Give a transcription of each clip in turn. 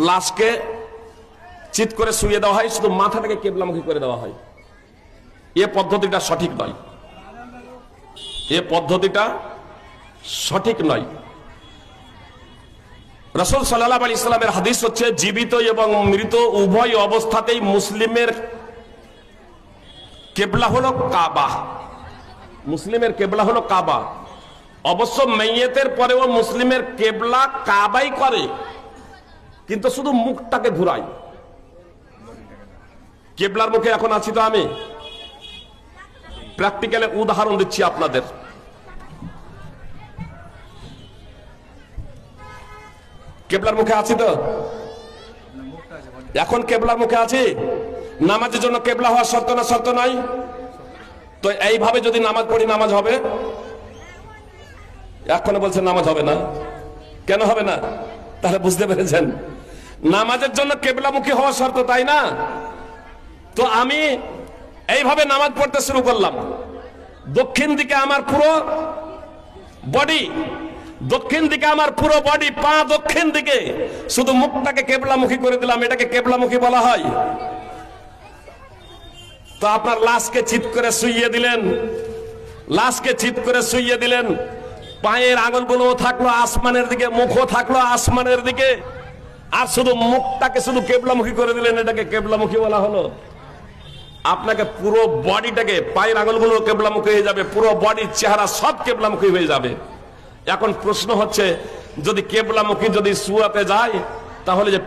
লাশকে চিৎ করে শুয়ে দেওয়া হয়, শুধু মাথাটাকে কেবলামুখী করে দেওয়া হয়। এ পদ্ধতিটা সঠিক নয়, এ পদ্ধতিটা সঠিক নয়। রাসূল সাল্লাল্লাহু আলাইহি সাল্লামের হাদিস হচ্ছে, জীবিত এবং মৃত উভয় অবস্থাতেই মুসলিমের কেবলা হলো কাবা। মুসলিমের কেবলা হলো কাবা। অবশ্য মাইয়েতের পরেও মুসলিমের কেবলা কাবাই করে, কিন্তু শুধু মুখটাকে ঘুরায়। কেবলার মুখে এখন আছি তো আমি, প্র্যাকটিক্যালে উদাহরণ দিচ্ছি আপনাদের। কেবলার মুখে আছি তো, এখন কেবলার মুখে আছি। নামাজের জন্য কেবলা হওয়ার শর্ত না শর্ত নাই? তো এইভাবে যদি নামাজ পড়ি নামাজ হবে? এখন বলছেন নামাজ হবে না। কেন হবে না? তাহলে বুঝতে পেরেছেন, নামাজের জন্য কেবলামুখী হওয়া শর্ত, তাই না? তো আমি এইভাবে নামাজ পড়তে শুরু করলাম, দক্ষিণ দিকে আমার পুরো বডি, দক্ষিণ দিকে আমার পুরো বডি, পা দক্ষিণ দিকে, শুধু মুখটাকে কেবলামুখী করে দিলাম, এটাকে কেবলামুখী বলা হয়? তো আপনার লাশকে চিৎ করে শুইয়ে দিলেন, লাশকে চিৎ করে শুইয়ে দিলেন, পায়ের আঙুলগুলো থাকলো আসমানের দিকে, মুখও থাকলো আসমানের দিকে, আর শুধু মুখটাকে শুধু কেবলামুখী করে দিলেন, এটাকে কেবলামুখী বলা হলো? আপনাকে পুরো বডিটাকে, পায়ের আঙুলগুলো কেবলামুখী হয়ে যাবে, পুরো বডি চেহারা সব কেবলামুখী হয়ে যাবে। এখন প্রশ্ন হচ্ছে, যদি কেবলামুখী যদি শুয়াতে যায়, তাহলে যে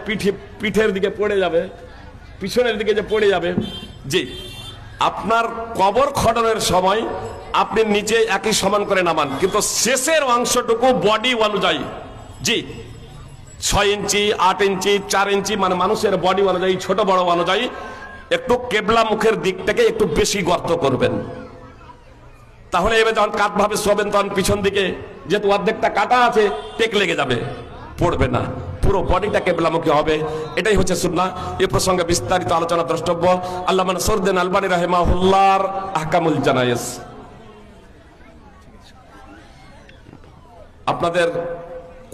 পিঠের দিকে পড়ে যাবে, পিছনের দিকে যে পড়ে যাবে। জি, আপনার কবর খননের সময় আপনি নিচে একই সমান করে নামান, কিন্তু শেষের অংশটুকু বডি অনুযায়ী, জি 6 ইঞ্চি, 8 ইঞ্চি, 4 ইঞ্চি, মানে মানুষের বডি অনুযায়ী, ছোট বড় অনুযায়ী একটু কেবলা মুখের দিকটাকে একটু বেশি গর্ত করবেন। তাহলে এবার যখন কাত ভাবে শোবেন, তখন পিছন দিকে যেহেতু অর্ধেকটা কাটা আছে, টেক লেগে যাবে, পড়বে না, পুরো বডিটা কেবলামুখী হবে। এটাই হচ্ছে সুন্নাহ। এই প্রসঙ্গে বিস্তারিত আলোচনা দ্রষ্টব্য আল্লামা নাসিরউদ্দিন আলবানী রাহিমাহুল্লাহর আহকামুল জানায়েজ। আপনাদের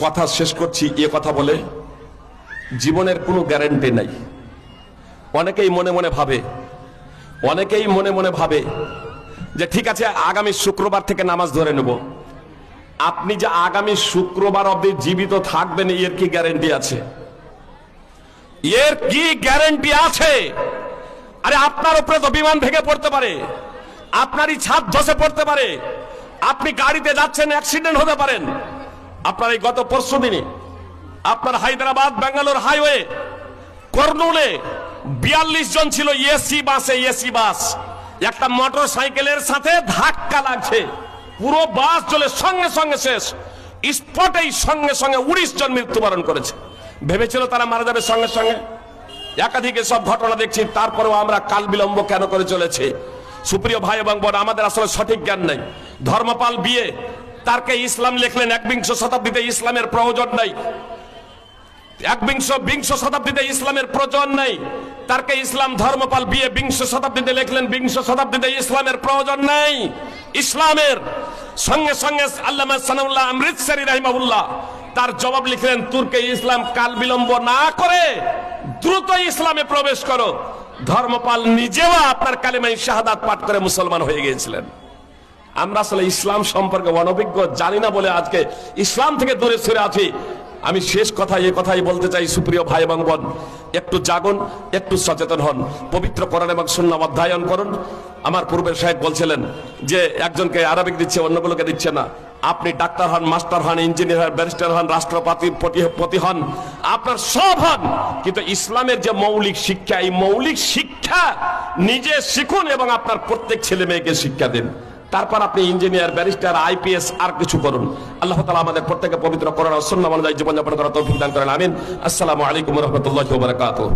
কথা শেষ করছি এ কথা বলে, জীবনের কোনো গ্যারান্টি নাই। অনেকেই মনে মনে ভাবে, অনেকেই মনে মনে ভাবে যে ঠিক আছে আগামী শুক্রবার থেকে নামাজ ধরে নেব। আপনি যে আগামী শুক্রবার অবধি জীবিত থাকবেন, এর কি গ্যারান্টি আছে? এর কি গ্যারান্টি আছে? আরে আপনার উপরে তো বিমান ভেঙে পড়তে পারে, আপনারই ছাদ ধসে পড়তে পারে, আপনি গাড়িতে যাচ্ছেন, অ্যাক্সিডেন্ট হতে পারেন। আপনার এই গত পরশু দিনই আপনার হায়দ্রাবাদ ব্যাঙ্গালোর হাইওয়ে কর্নুলে 42 জন ছিল এসি বাসে, এসি বাস, একটা মোটর সাইকেলের সাথে ধাক্কা লাগছে, পুরো বাস চলে সঙ্গে সঙ্গে শেষ, স্পটেই সঙ্গে সঙ্গে 19 জন মৃত্যুবরণ করেছে। ভেবেছিল তারা মারা যাবে সঙ্গে সঙ্গে। একাধিক সব ঘটনা দেখছি, তারপরেও আমরা কাল বিলম্ব কেন করে চলেছে? সুপ্রিয় ভাই এবং বোন, আমাদের আসলে সঠিক জ্ঞান নেই। ধর্মপাল বিয়ে তারকে ইসলাম লিখলেন 21 শতাব্দীতে, ইসলামের প্রয়োজন নাই। 21 শতাব্দীতে ইসলামের প্রয়োজন নাই, তারকে ইসলাম ধর্মপাল বিয়ে 20 শতাব্দীতে লিখলেন 20 শতাব্দীতে ইসলামের প্রয়োজন নাই। ইসলামের সঙ্গে সঙ্গে আল্লামা সানাউল্লাহ অমৃতসরি রাহিমাহুল্লাহ তার জবাব লিখলেন, তুর্কে ইসলাম কাল বিলম্ব না করে দ্রুত ইসলামে প্রবেশ করো। ধর্মপাল নিজেও আপনার কালিমায়ে শাহাদাত পাঠ করে মুসলমান হয়ে গিয়েছিলেন। আমরা আসলে ইসলাম সম্পর্কে অনভিজ্ঞ, জানি না বলে আজকে ইসলাম থেকে দূরে সরে আছি। আমি শেষ কথা এই কথাই বলতে চাই, সুপ্রিয় ভাই এবং বোন, একটু জাগুন, একটু সচেতন হন, পবিত্র কোরআন এবং সুন্নাহ অধ্যয়ন করুন। আমার পূর্বের সাহেব বলছিলেন যে একজনকে আরবিক দিচ্ছে, অন্যগুলোকে দিচ্ছে না। আপনি ডাক্তার হন, মাস্টার হন, ইঞ্জিনিয়ার হন, ব্যারিস্টার হন, রাষ্ট্রপতি হন, আপনার সব হন, কিন্তু ইসলামের যে মৌলিক শিক্ষা, এই মৌলিক শিক্ষা নিজে শিখুন এবং আপনার প্রত্যেক ছেলে মেয়েকে শিক্ষা দিন। তারপর আপনি ইঞ্জিনিয়ার, ব্যারিস্টার, আইপিএস আর কিছু করুন। আল্লাহ তাআলা আমাদের প্রত্যেককে পবিত্র কোরআন ও সুন্নাহ অনুযায়ী জীবনযাপন করার তৌফিক দান করেন। আমিন। আসসালামু আলাইকুম ওয়া রাহমাতুল্লাহি ওয়া বারাকাতুহু।